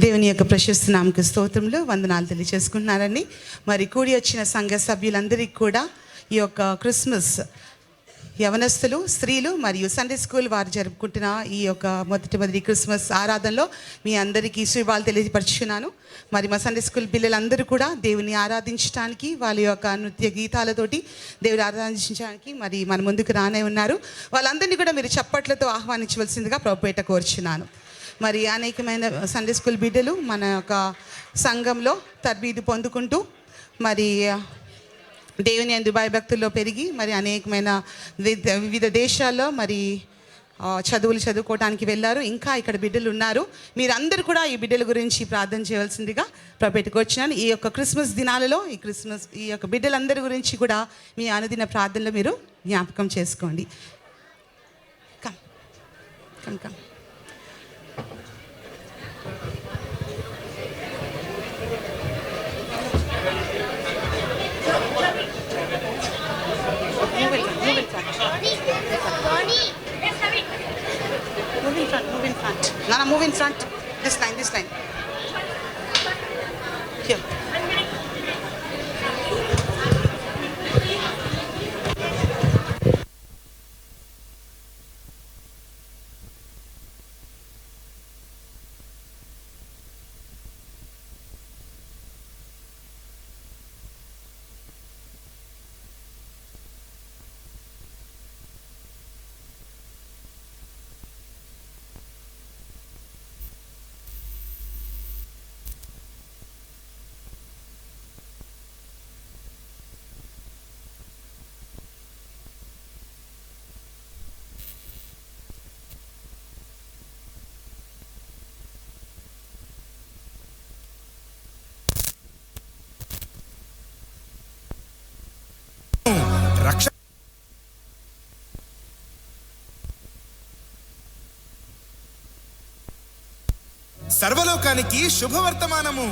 దేవుని యొక్క ప్రశస్త నామక స్తోత్రంలో వందనాలు తెలియజేసుకుంటున్నారని మరి కూడి వచ్చిన సంఘ సభ్యులందరికీ కూడా ఈ యొక్క క్రిస్మస్ యవనస్తులు, స్త్రీలు మరియు సండే స్కూల్ వారు జరుపుకుంటున్న ఈ యొక్క మొదటి క్రిస్మస్ ఆరాధనలో మీ అందరికీ శుభాలు తెలియపరుచున్నాను. మరి మా సండే స్కూల్ పిల్లలందరూ కూడా దేవుని ఆరాధించడానికి వాళ్ళ యొక్క నృత్య గీతాలతోటి దేవుని ఆరాధించడానికి మరి మన ముందుకు రానే ఉన్నారు. వాళ్ళందరినీ కూడా మీరు చప్పట్లతో ఆహ్వానించవలసిందిగా ప్రభుపేట కోరుచున్నాను. మరి అనేకమైన సండే స్కూల్ బిడ్డలు మన యొక్క సంఘంలో తర్బీదు పొందుకుంటూ మరి దేవుని యందు భయభక్తుల్లో పెరిగి మరి అనేకమైన వివిధ దేశాల్లో మరి చదువులు చదువుకోవడానికి వెళ్ళారు. ఇంకా ఇక్కడ బిడ్డలు ఉన్నారు. మీరందరూ కూడా ఈ బిడ్డల గురించి ప్రార్థన చేయవలసిందిగా ప్రభుపేటకు వచ్చినాను. ఈ యొక్క క్రిస్మస్ దినాలలో ఈ యొక్క బిడ్డలందరి గురించి కూడా మీ అనుదిన ప్రార్థనలో మీరు జ్ఞాపకం చేసుకోండి. Come come come Move in front. Nana, move in front. This line. Here. సర్వలోకానికి శుభవర్తమానము.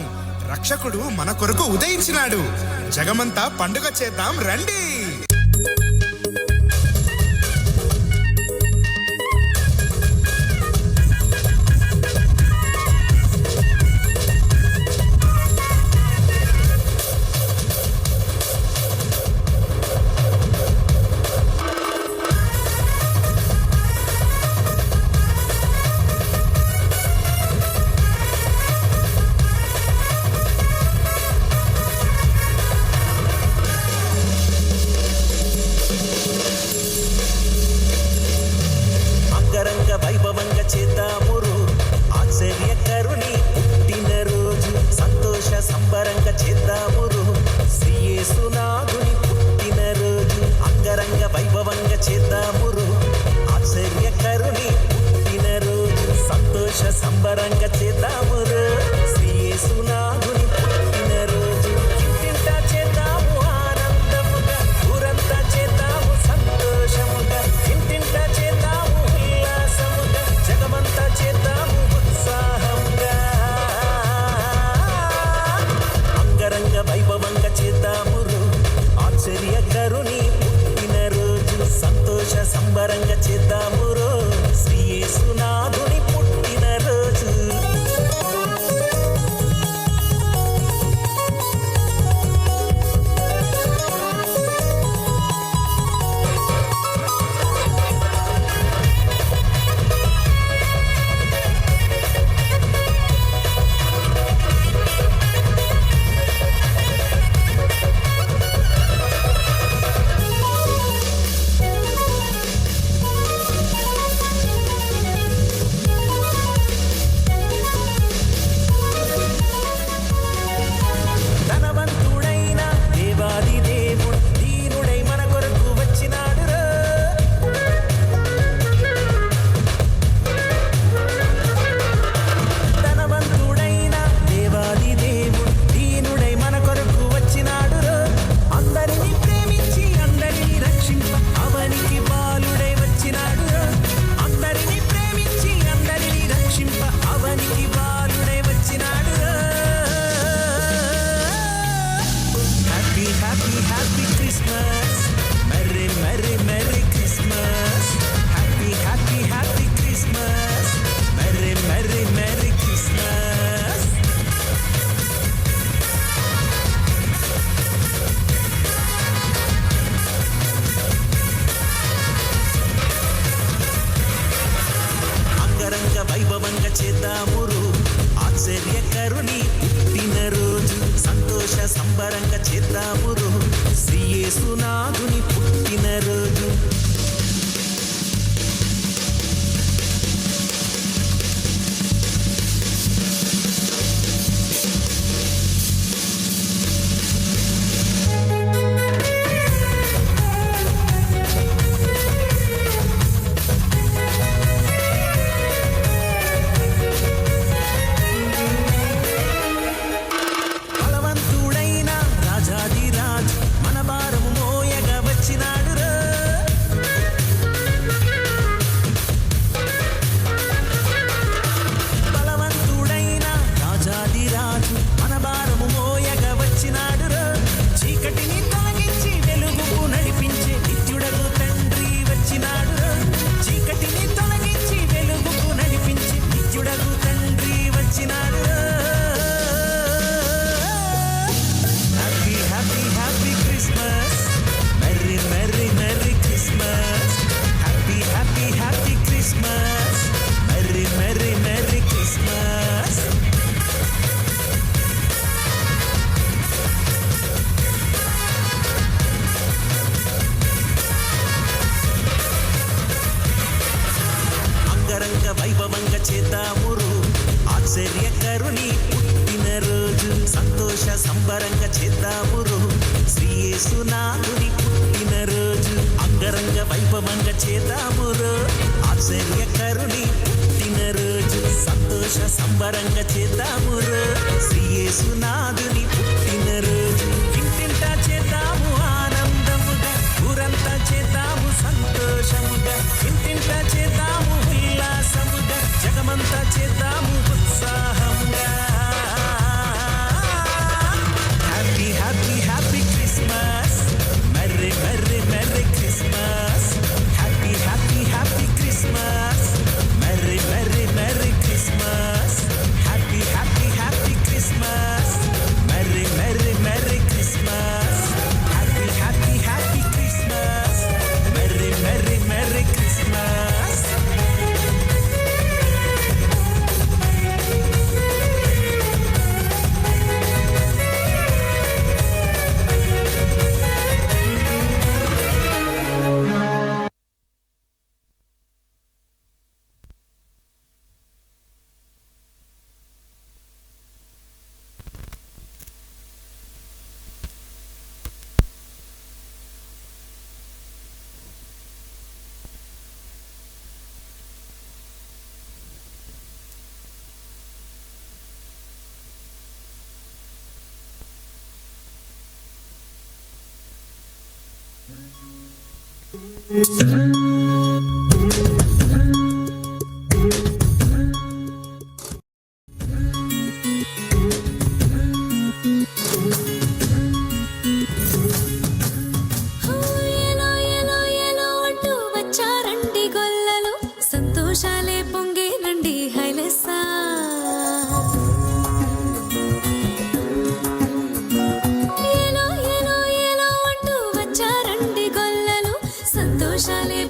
రక్షకుడు మన కొరకు ఉదయించినాడు. జగమంతా పండుగ చేద్దాం రండి. యేసునాథుని పుట్టినరోజు. బలవంతుడైన రాజాదిరాజు మన భారము మోయగా వచ్చినాడు రా. బలవంతుడైన రాజాదిరాజు మన భారము మోయగా వచ్చినాడు రా. చీకటిని తొలగించి వెలుగుకు నడిపించే నిత్యుడగు తండ్రి వచ్చినాడు రా. చీకటిని తొలగించి వెలుగుకు నడిపించే నిత్యుడగు తండ్రి వచ్చినాడు రా. Happy happy happy Christmas, merry merry merry Christmas. Happy happy happy Christmas, merry merry merry Christmas. అంగరంగ వైభవంగా చేద్దామురు ఆశ్చర్యకరుని పుట్టినరోజు. సంతోష సంబరంగా చేద్దామురు శ్రీ యేసునాథుని పుట్టినరోజు. అంగరంగ వైభవంగా చేద్దామురు ఆశ్చర్యకరుని పుట్టినరోజు. సంతోష సంబరంగా చేద్దామురు శ్రీ యేసునాథుని పుట్టినరోజు. ఇంటింటా చేద్దాము ఆనందముగా, ఊరంతా చేద్దాము సంతోషముగా. ఇంటింటా చేద్దాము ఉల్లాసముగా, జగమంతా చేద్దాము ఉత్సాహంగా. Happy happy happy Christmas, merry merry merry Christmas. Happy happy happy Christmas, merry merry merry Christmas. Happy happy happy Christmas, merry merry merry Christmas. Happy happy happy Christmas, merry merry merry Christmas. ఎలో ఎలో ఎలో అంటూ వచ్చారండి గొల్లలు, సంతోషాలే పొంగేనండి హైలెస్సా. ఎలో ఎలో ఎలో అంటూ వచ్చారండి గొల్లలు, సంతోషాలే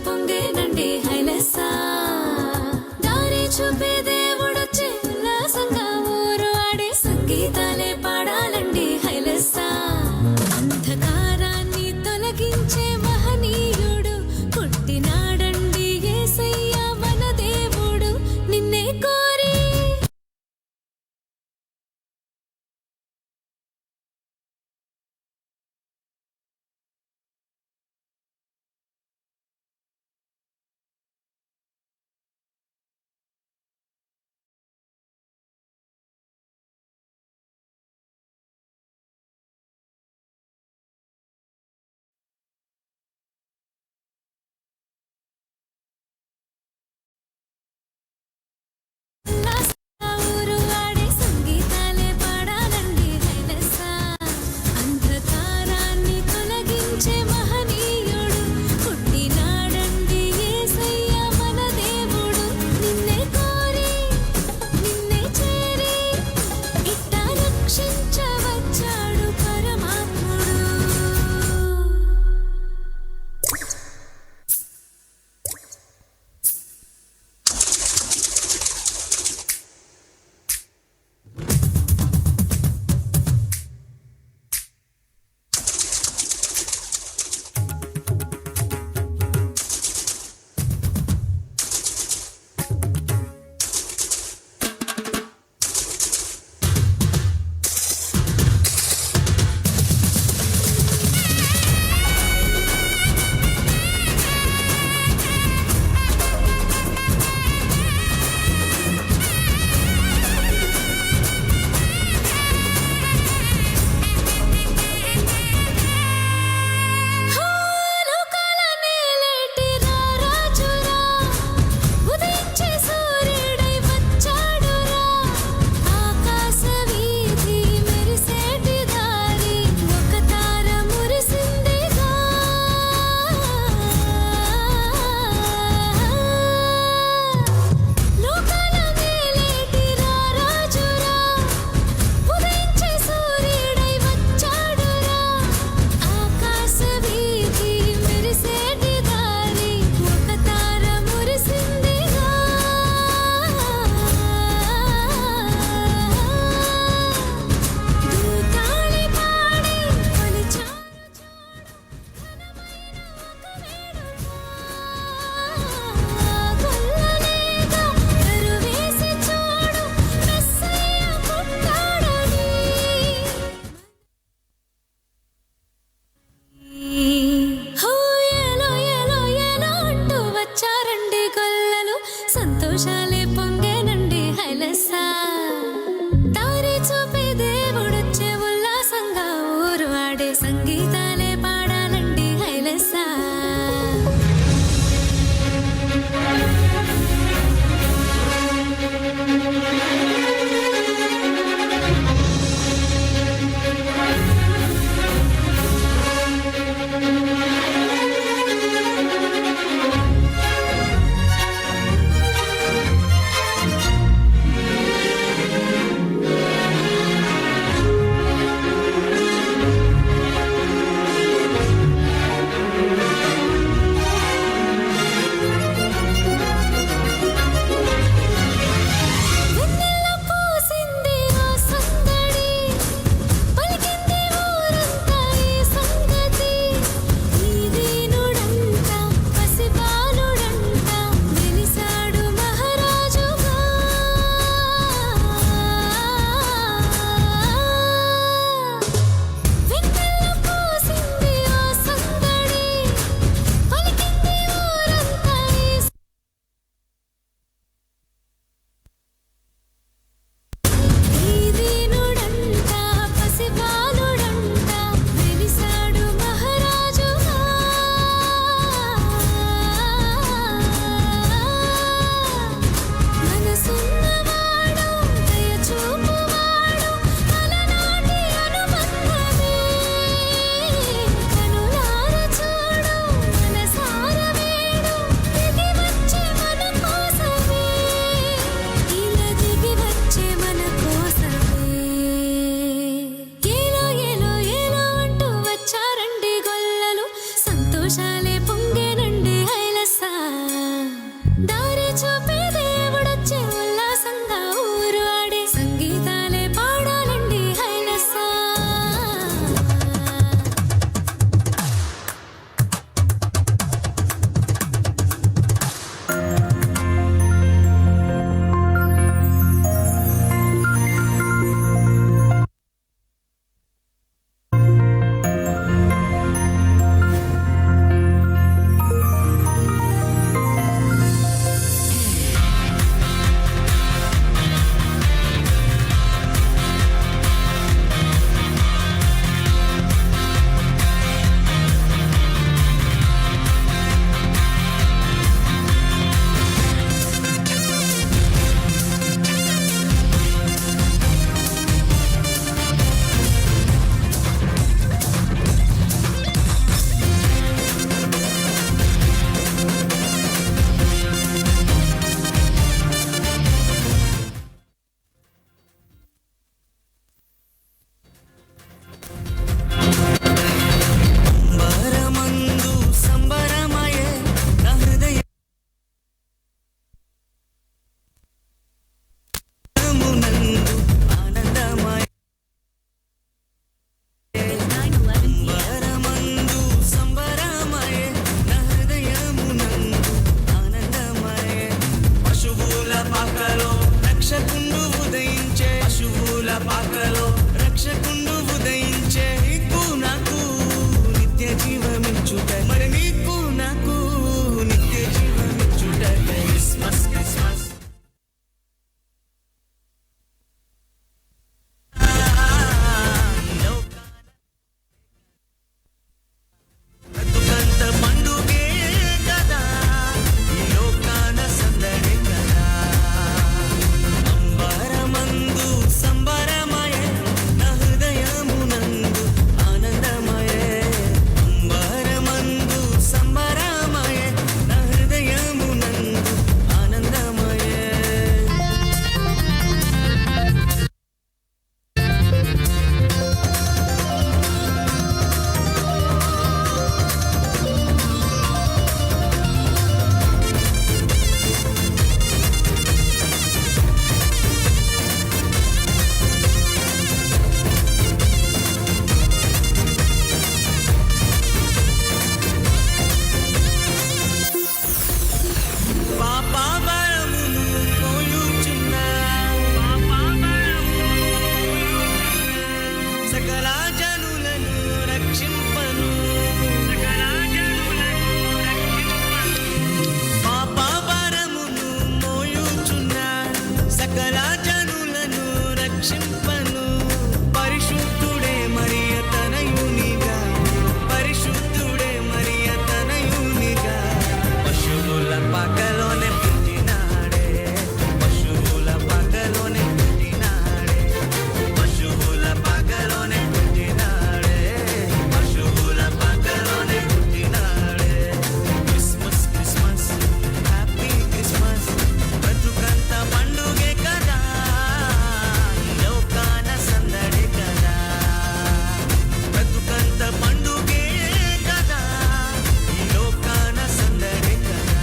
జనులను రక్షింపను పాప భారమును మోయుచున్న సకల జనులను రక్షింపను పరిశుద్ధుడే మరియ తనయునిగా పరిశుద్ధుడే మరియ తనయునిగా పశువుల పాకలోనే పుట్టినాడే పశువుల పాకలోనే పుట్టినాడే పశువుల పాకలోనే పుట్టినాడే పశువుల పాకలోనే పుట్టినాడే క్రిస్మస్ క్రిస్మస్ హ్యాపీ క్రిస్మస్ బ్రతుకంత పండుగే కదా లోకాన సందడే కదా బ్రతుకంత పండుగే కదా ఈ లోకాన సందడే కదా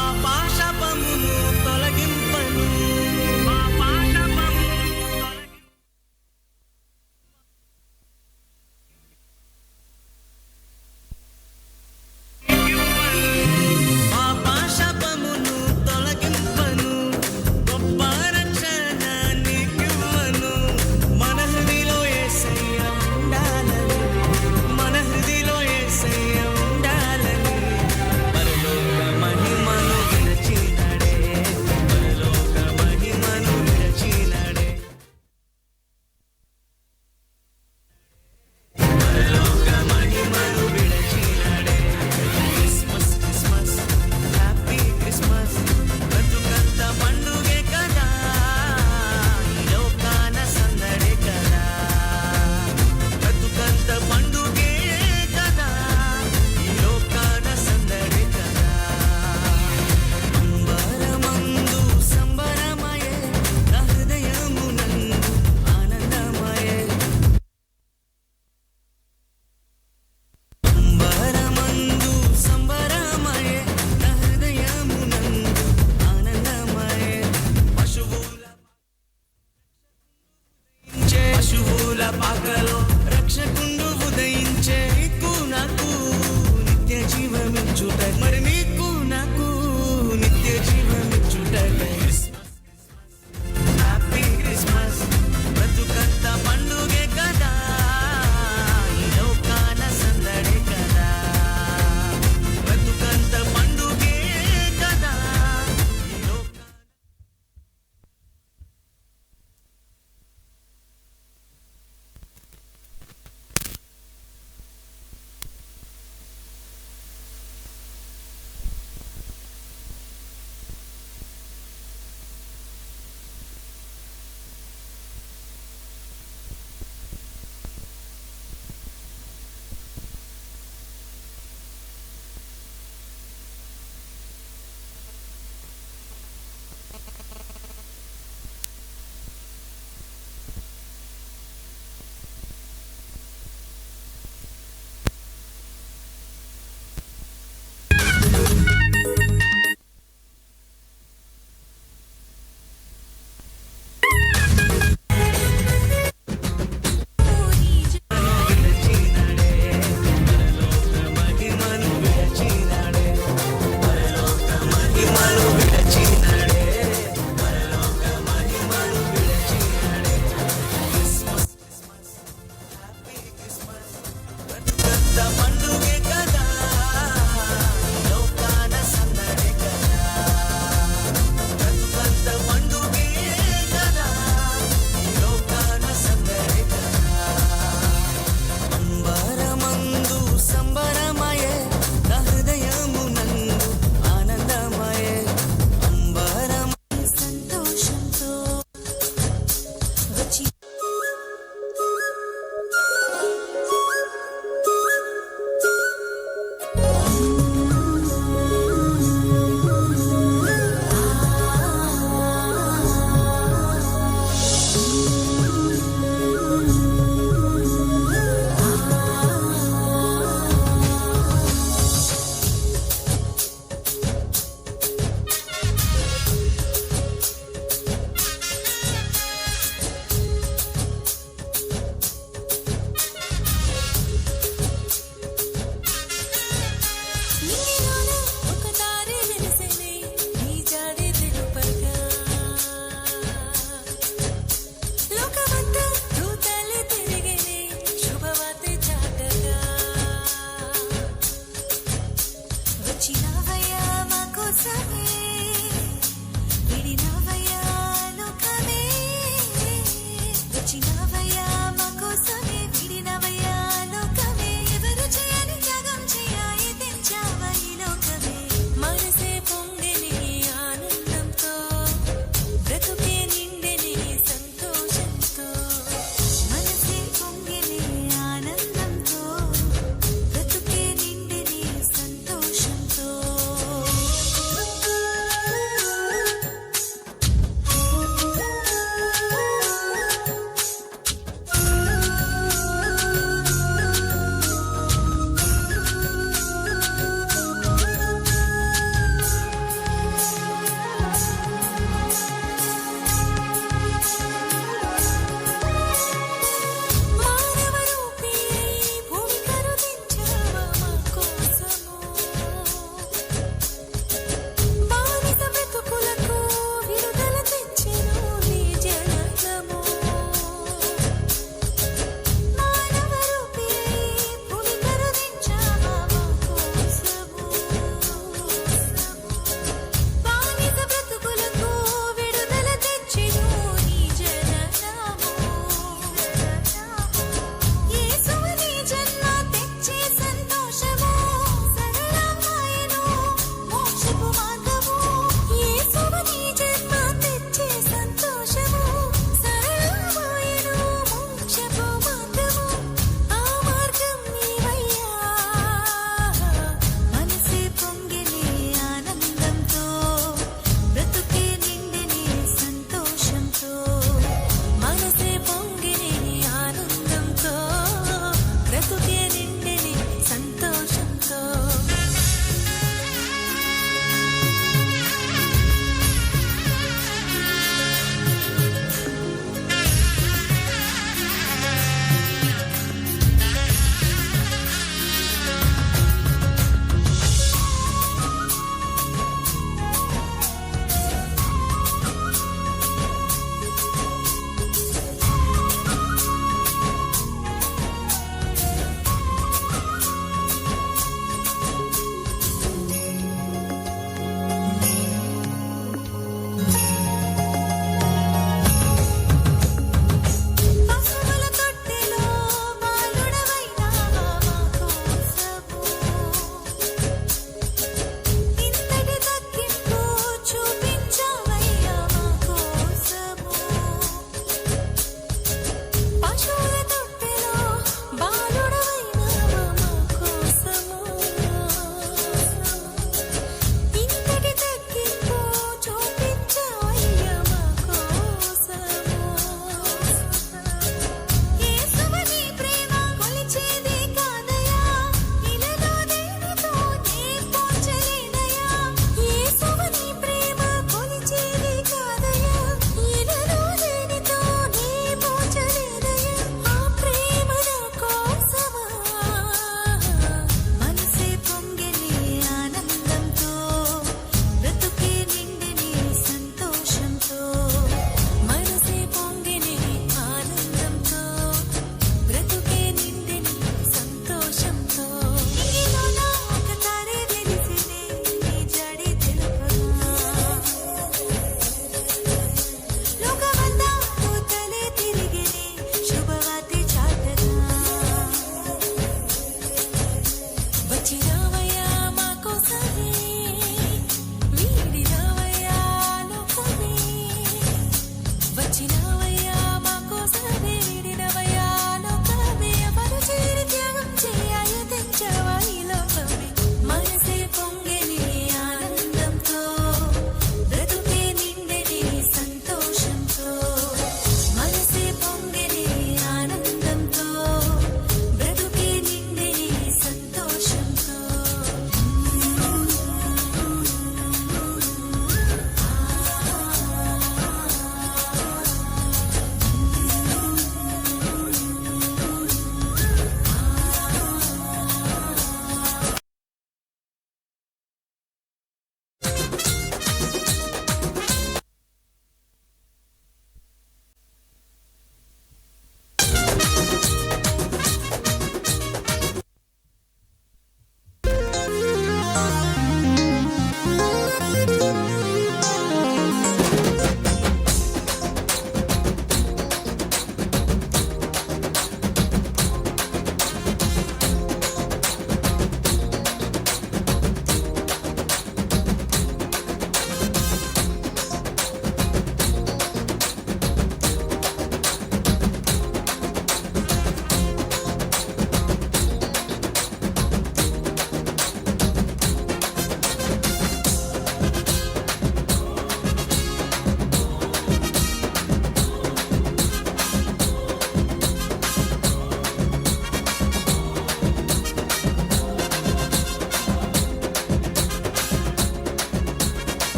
పాపాశాపమును తొలగింపను పాపాశాపమును తొలగింపను గొప్ప రక్షణ నీకివ్వను మన హృదిలో యేసయ్య ఉండాలని మన హృదిలో యేసయ్య ఉండాలని పరలోక మహిమను విరచినాడే పరలోక మహిమను విరచినాడే పరలోక మహిమను విరచినాడే క్రిస్మస్ క్రిస్మస్ హ్యాపీ క్రిస్మస్ బ్రతుకంత పండుగే కదా ఈ లోకాన సందడే కదా బ్రతుకంత పండుగే కదా ఈ లోకాన సందడే కదా అంబరమందు సంబరమయే నా హృదయమునందు ఆనందమయే అంబరమందు సంబరమయే నా హృదయమునందు ఆనందమయే పశువుల పాకలో రక్షకుండు ఉదయించే నీకు నాకు నిత్య జీవమిచ్చుట మరి నీకు నాకు నిత్య జీవమిచ్చుట హ్యాపీ క్రిస్మస్ బ్రతుకంత పండుగే కదా ఈ లోకాన సందడే కదా బ్రతుకంత పండుగే కదా ఈ లోకాన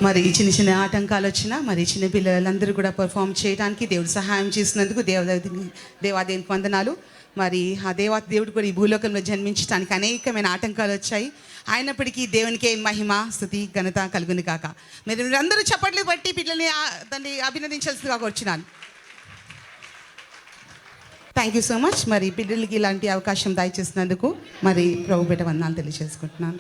మరి చిన్న చిన్న ఆటంకాలు వచ్చినా మరి చిన్న పిల్లలందరూ కూడా పర్ఫామ్ చేయడానికి దేవుడు సహాయం చేసినందుకు దేవాదేవునికి వందనాలు. మరి ఆ దేవుడు కూడా ఈ భూలోకంలో జన్మించడానికి అనేకమైన ఆటంకాలు వచ్చాయి. అయినప్పటికీ దేవునికే మహిమ స్తుతి ఘనత కలుగును కాక. మీరందరూ చప్పట్లు బట్టి పిల్లల్ని దాన్ని అభినందించాల్సిందిగా వచ్చినాను. Thank you so much. మరి పిల్లలకి ఇలాంటి అవకాశం దయచేసినందుకు మరి ప్రభు బిడ్డ వందనాలు తెలియజేసుకుంటున్నాను.